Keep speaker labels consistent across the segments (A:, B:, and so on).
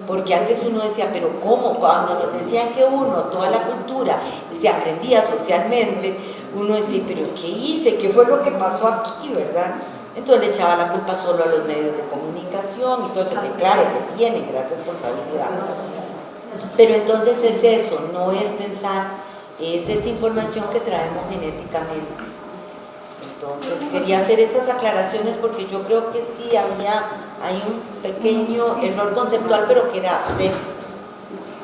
A: porque antes uno decía, pero ¿cómo? Cuando nos decían que toda la cultura se aprendía socialmente, uno decía, pero ¿qué hice? ¿Qué fue lo que pasó aquí, verdad? Entonces le echaba la culpa solo a los medios de comunicación, y entonces, claro que tienen gran responsabilidad. Pero entonces es eso, no es pensar, es esa información que traemos genéticamente. Entonces quería hacer esas aclaraciones porque yo creo que sí hay un pequeño error conceptual, pero que era hacer.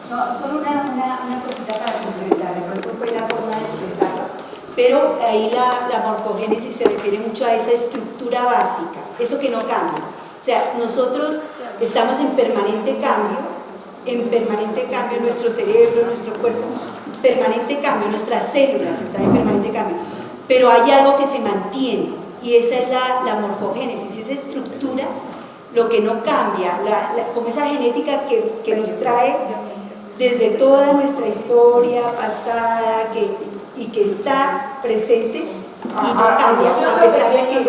B: No, solo una cosita para complementar, de pronto fue la forma de expresarlo, pero ahí la morfogénesis se refiere mucho a esa estructura básica, eso que no cambia. O sea, nosotros estamos en permanente cambio nuestro cerebro, nuestro cuerpo, permanente cambio, nuestras células están en permanente cambio, pero hay algo que se mantiene, y esa es la morfogénesis, esa estructura, lo que no cambia, como esa genética que nos trae desde toda nuestra historia pasada, y que está presente y no cambia, a pesar de que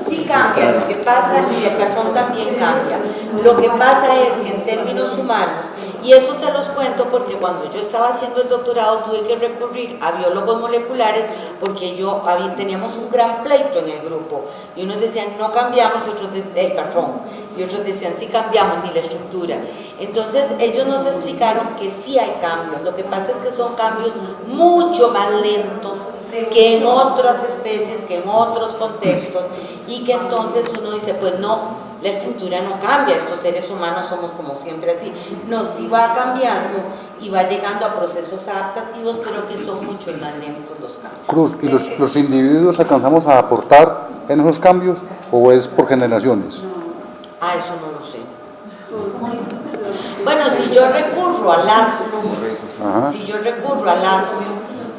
A: sí cambia, lo que pasa, y el patrón también cambia. Lo que pasa es que en términos humanos, y eso se los cuento porque cuando yo estaba haciendo el doctorado tuve que recurrir a biólogos moleculares porque teníamos un gran pleito en el grupo, y unos decían no cambiamos, y otros el patrón, y otros decían sí cambiamos, ni la estructura. Entonces ellos nos explicaron que sí hay cambios, lo que pasa es que son cambios mucho más lentos que en otras especies, que en otros contextos, y que entonces uno dice, pues no, la estructura no cambia, estos seres humanos somos como siempre así. No, sí va cambiando y va llegando a procesos adaptativos, pero que son mucho más lentos los cambios.
C: Cruz, ¿y los individuos alcanzamos a aportar en esos cambios o es por generaciones?
A: Eso no lo sé. Bueno, si yo recurro al asno,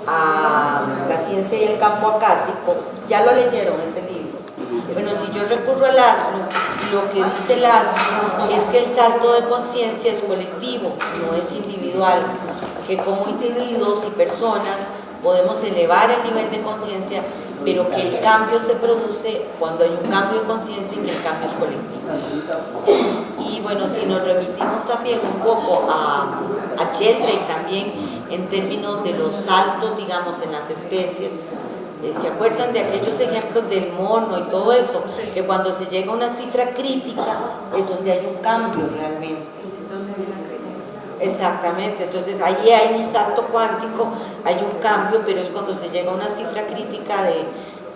A: a la ciencia y el campo acásico, ya lo leyeron ese libro. Bueno, si yo recurro al asno, lo que dice el asno es que el salto de conciencia es colectivo, no es individual, que como individuos y personas podemos elevar el nivel de conciencia, pero que el cambio se produce cuando hay un cambio de conciencia y que el cambio es colectivo. Y bueno, si nos remitimos también un poco a Chetty también en términos de los saltos, digamos, en las especies, ¿se acuerdan de aquellos ejemplos del mono y todo eso? Que cuando se llega a una cifra crítica es donde hay un cambio realmente. Exactamente, entonces ahí hay un salto cuántico, hay un cambio, pero es cuando se llega a una cifra crítica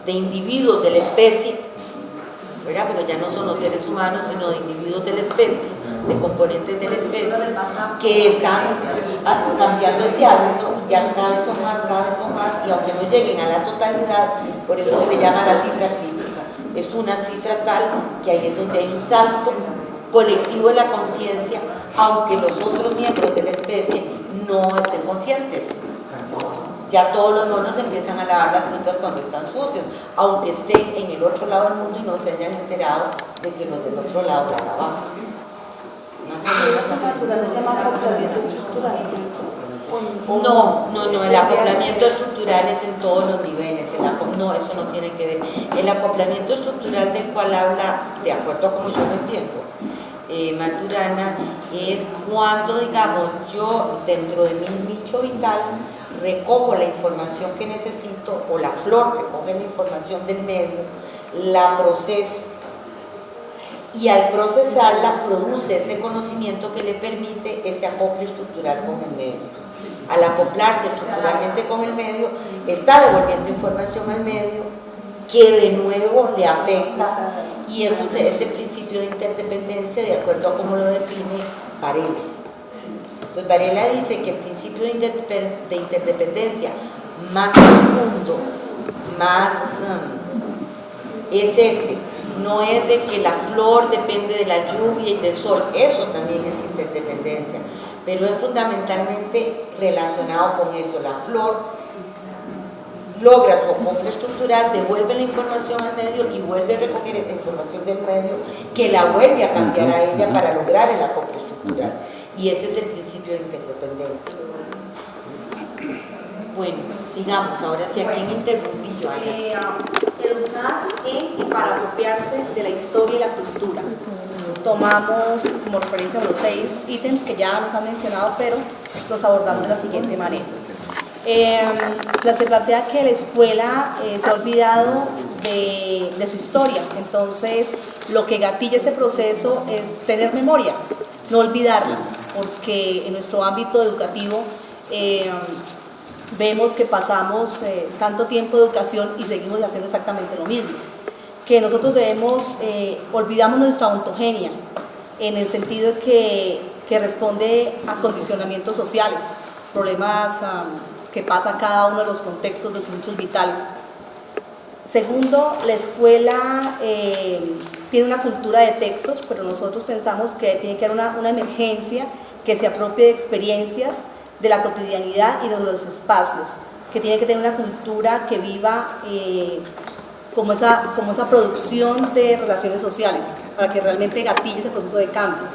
A: de individuos de la especie, ¿verdad? Pero ya no son los seres humanos, sino de individuos de la especie, de componentes de la especie, que están cambiando ese hábito, ya cada vez son más, y aunque no lleguen a la totalidad, por eso se le llama la cifra crítica. Es una cifra tal que ahí es donde hay un salto colectivo de la conciencia, aunque los otros miembros de la especie no estén conscientes. Ya todos los monos empiezan a lavar las frutas cuando están sucias, aunque estén en el otro lado del mundo y no se hayan enterado de que los del otro lado la lavaban. No, el acoplamiento estructural es en todos los niveles, no, eso no tiene que ver. El acoplamiento estructural del cual habla, de acuerdo a como yo lo entiendo, Maturana, es cuando, digamos, yo dentro de mi nicho vital recojo la información que necesito, o la flor recoge la información del medio, la proceso, y al procesarla produce ese conocimiento que le permite ese acople estructural con el medio. Al acoplarse estructuralmente con el medio, está devolviendo información al medio que de nuevo le afecta, y eso es ese principio de interdependencia de acuerdo a cómo lo define Varela. Pues Varela dice que el principio de interdependencia más profundo, más es ese, no es de que la flor depende de la lluvia y del sol, eso también es interdependencia, pero es fundamentalmente relacionado con eso. La flor logra su acople estructural, devuelve la información al medio y vuelve a recoger esa información del medio que la vuelve a cambiar a ella para lograr el acople estructural, y ese es el principio de interdependencia. Bueno, digamos, ahora sí, ¿a quién interrumpí yo?
B: Educar en y para apropiarse de la historia y la cultura.
D: tomamos como referencia los 6 ítems que ya nos han mencionado, pero los abordamos de la siguiente manera. Se plantea que la escuela se ha olvidado de su historia, entonces lo que gatilla este proceso es tener memoria, no olvidarla, porque en nuestro ámbito educativo vemos que pasamos tanto tiempo de educación y seguimos haciendo exactamente lo mismo, que nosotros olvidamos nuestra ontogenia, en el sentido de que responde a condicionamientos sociales, problemas que pasa cada uno de los contextos de sus luchas vitales. Segundo, la escuela tiene una cultura de textos, pero nosotros pensamos que tiene que haber una emergencia que se apropie de experiencias, de la cotidianidad y de los espacios, que tiene que tener una cultura que viva como esa producción de relaciones sociales, para que realmente gatille ese proceso de cambio.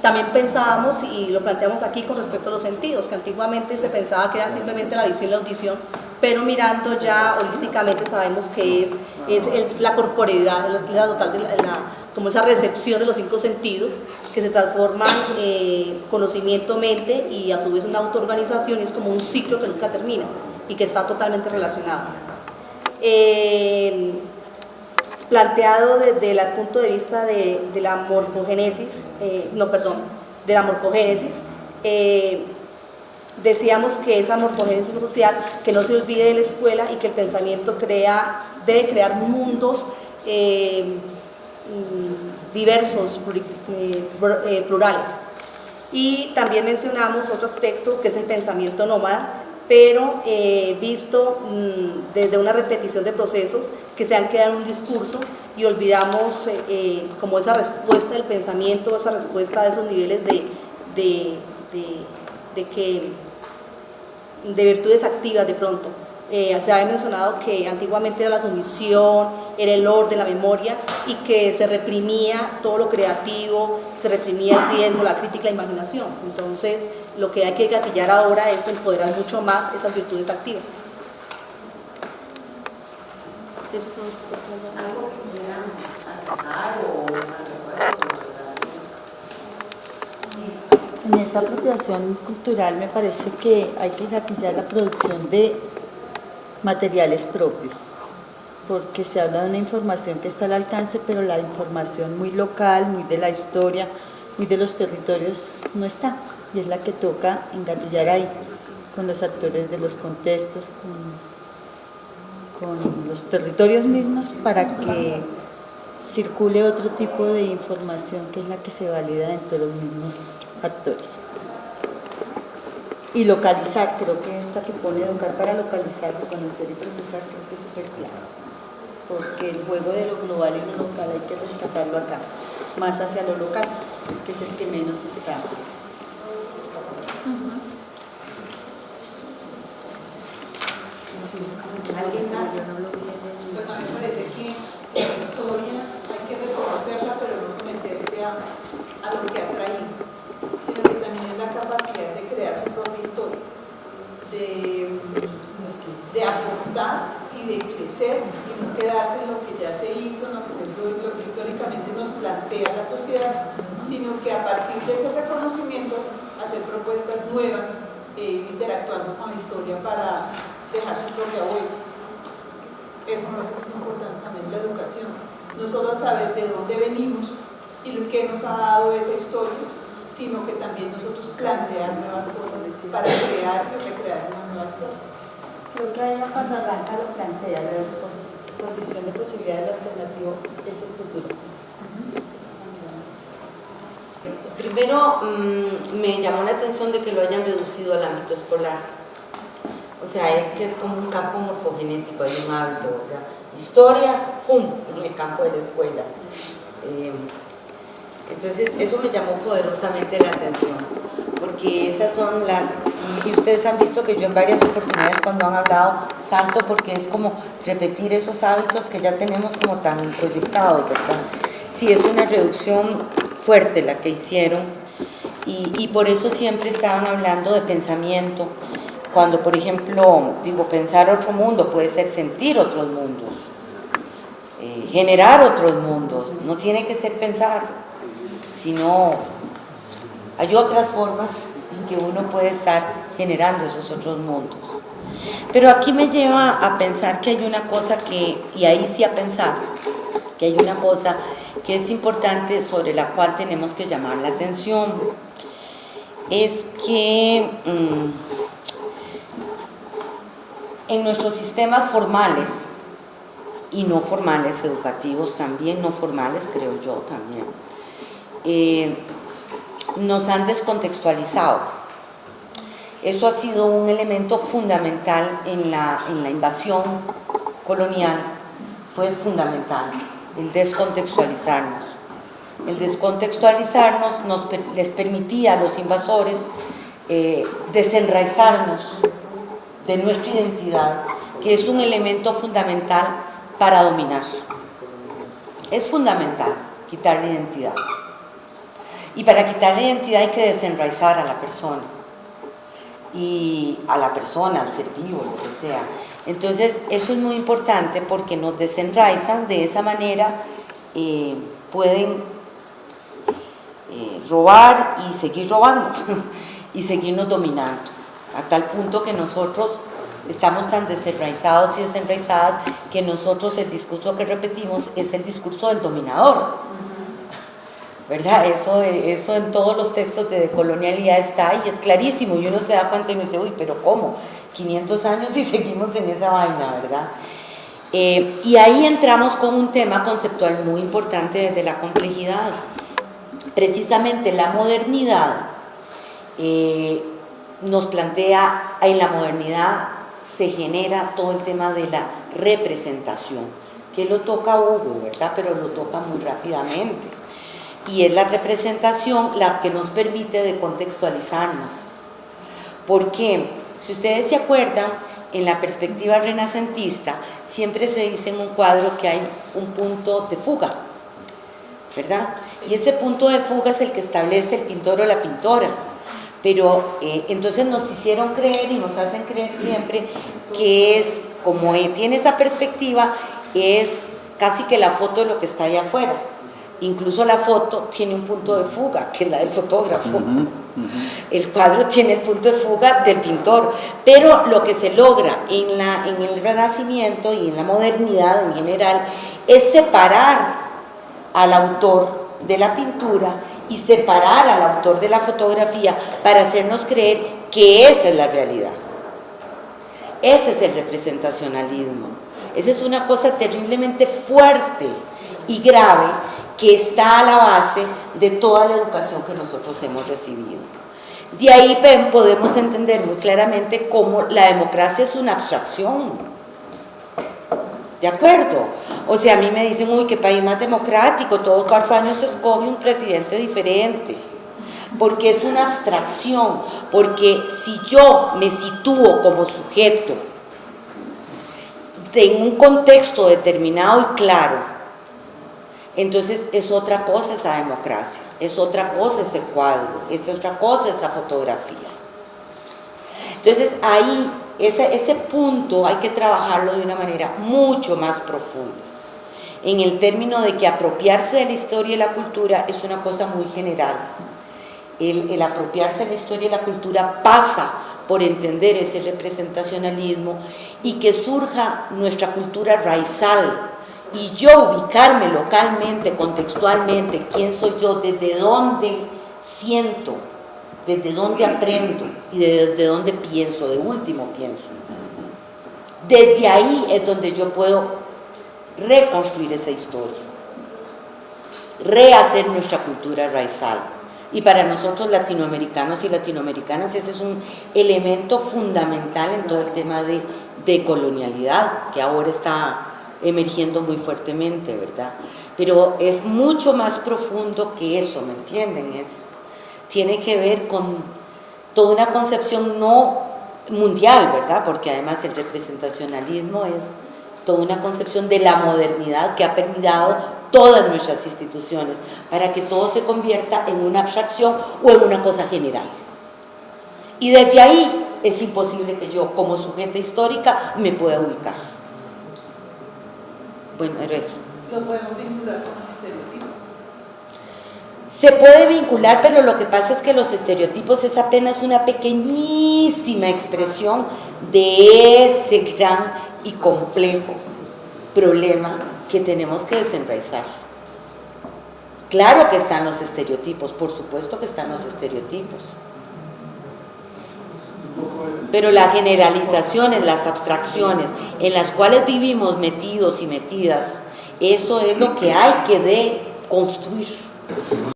D: También pensábamos, y lo planteamos aquí con respecto a los sentidos, que antiguamente se pensaba que era simplemente la visión y la audición, pero mirando ya holísticamente sabemos que es la corporeidad, la total como esa recepción de los 5 sentidos que se transforman conocimiento, mente y a su vez una autoorganización, y es como un ciclo que nunca termina y que está totalmente relacionado. Planteado desde el punto de vista de la morfogénesis, decíamos que esa morfogénesis social, que no se olvide de la escuela y que el pensamiento debe crear mundos diversos, plurales. Y también mencionamos otro aspecto que es el pensamiento nómada, pero visto desde una repetición de procesos que se han quedado en un discurso y olvidamos como esa respuesta del pensamiento, esa respuesta de esos niveles de virtudes activas de pronto. Se había mencionado que antiguamente era la sumisión, era el orden, la memoria, y que se reprimía todo lo creativo, se reprimía el riesgo, la crítica, la imaginación. Entonces, lo que hay que gatillar ahora es empoderar mucho más esas virtudes activas.
A: ¿Algo que pudieran atacar o
E: en esa apropiación cultural me parece que hay que gatillar la producción de materiales propios, porque se habla de una información que está al alcance, pero la información muy local, muy de la historia, muy de los territorios no está, y es la que toca engatillar ahí, con los actores de los contextos, con los territorios mismos, para que circule otro tipo de información que es la que se valida entre los mismos actores. Y localizar, creo que esta que pone educar para localizar, reconocer y procesar, creo que es súper claro, porque el juego de lo global y lo local hay que rescatarlo acá, más hacia lo local, que es el que menos está.
A: ¿Alguien más?
F: Pues a mí me parece que la historia hay que reconocerla, pero no someterse a lo que ha traído, sino que también es la capacidad de crear su propia historia, de aportar y de crecer y no quedarse en lo que ya se hizo, en lo que históricamente nos plantea la sociedad, sino que a partir de ese reconocimiento hacer propuestas nuevas, interactuando con la historia para dejar su propia huella. Eso me parece que es importante también la educación, no solo saber de dónde venimos y lo que nos ha dado esa historia, sino que también nosotros plantear nuevas cosas para crear y recrear una nueva historia.
E: Creo que ahí cuando arranca lo plantea, la condición de posibilidad de lo alternativo es el futuro.
A: Primero, me llamó la atención de que lo hayan reducido al ámbito escolar. O sea, es que es como un campo morfogenético, hay un hábito, ¿verdad? Historia, ¡pum!, en el campo de la escuela. Entonces, eso me llamó poderosamente la atención, porque esas son y ustedes han visto que yo en varias oportunidades cuando han hablado salto, porque es como repetir esos hábitos que ya tenemos como tan proyectados, ¿verdad? Sí, es una reducción fuerte la que hicieron, y por eso siempre estaban hablando de pensamiento. Cuando, por ejemplo, digo, pensar otro mundo puede ser sentir otros mundos. generar otros mundos. No tiene que ser pensar, sino hay otras formas en que uno puede estar generando esos otros mundos. Pero aquí me lleva a pensar que hay una cosa y ahí sí a pensar, que hay una cosa que es importante sobre la cual tenemos que llamar la atención. Es que en nuestros sistemas formales y no formales, educativos también, no formales creo yo también, nos han descontextualizado. Eso ha sido un elemento fundamental en la invasión colonial, fue fundamental, el descontextualizarnos. El descontextualizarnos les permitía a los invasores desenraizarnos de nuestra identidad, que es un elemento fundamental para dominar. Es fundamental quitar la identidad. Y para quitar la identidad hay que desenraizar a la persona. Y a la persona, al ser vivo, lo que sea. Entonces, eso es muy importante porque nos desenraizan, de esa manera pueden robar y seguir robando y seguirnos dominando, a tal punto que nosotros estamos tan desenraizados y desenraizadas que nosotros el discurso que repetimos es el discurso del dominador, ¿verdad? Eso en todos los textos de decolonialidad está y es clarísimo, y uno se da cuenta y uno dice, uy, pero ¿cómo? 500 años y seguimos en esa vaina, ¿verdad? Y ahí entramos con un tema conceptual muy importante desde la complejidad. Precisamente la modernidad nos plantea, en la modernidad se genera todo el tema de la representación, que lo toca Hugo, ¿verdad? Pero lo toca muy rápidamente. Y es la representación la que nos permite decontextualizarnos. Porque, si ustedes se acuerdan, en la perspectiva renacentista, siempre se dice en un cuadro que hay un punto de fuga, ¿verdad? Y ese punto de fuga es el que establece el pintor o la pintora. Pero entonces nos hicieron creer y nos hacen creer siempre que es, como tiene esa perspectiva, es casi que la foto de lo que está allá afuera. Incluso la foto tiene un punto de fuga, que es la del fotógrafo. El cuadro tiene el punto de fuga del pintor. Pero lo que se logra en el Renacimiento y en la modernidad en general es separar al autor de la pintura y separar al autor de la fotografía para hacernos creer que esa es la realidad. Ese es el representacionalismo. Esa es una cosa terriblemente fuerte y grave que está a la base de toda la educación que nosotros hemos recibido. De ahí podemos entender muy claramente cómo la democracia es una abstracción. ¿De acuerdo? O sea, a mí me dicen, uy, qué país más democrático, todos 4 años se escoge un presidente diferente. Porque es una abstracción, porque si yo me sitúo como sujeto en un contexto determinado y claro, entonces es otra cosa esa democracia, es otra cosa ese cuadro, es otra cosa esa fotografía. Entonces ahí, ese punto hay que trabajarlo de una manera mucho más profunda, en el término de que apropiarse de la historia y la cultura es una cosa muy general. El apropiarse de la historia y la cultura pasa por entender ese representacionalismo y que surja nuestra cultura raizal, y yo ubicarme localmente, contextualmente, quién soy yo, desde dónde siento, desde dónde aprendo y desde dónde pienso, de último pienso. Desde ahí es donde yo puedo reconstruir esa historia, rehacer nuestra cultura raizal. Y para nosotros latinoamericanos y latinoamericanas ese es un elemento fundamental en todo el tema de colonialidad, que ahora está emergiendo muy fuertemente, ¿verdad? Pero es mucho más profundo que eso, ¿me entienden? Tiene que ver con toda una concepción no mundial, ¿verdad? Porque además el representacionalismo es toda una concepción de la modernidad que ha permeado todas nuestras instituciones para que todo se convierta en una abstracción o en una cosa general. Y desde ahí es imposible que yo, como sujeta histórica, me pueda ubicar. Bueno, era eso.
F: lo podemos vincular con los estereotipos.
A: Se puede vincular, pero lo que pasa es que los estereotipos es apenas una pequeñísima expresión de ese gran y complejo problema que tenemos que desenraizar. Claro que están los estereotipos, por supuesto que están los estereotipos. Pero las generalizaciones, las abstracciones en las cuales vivimos metidos y metidas, eso es lo que hay que deconstruir.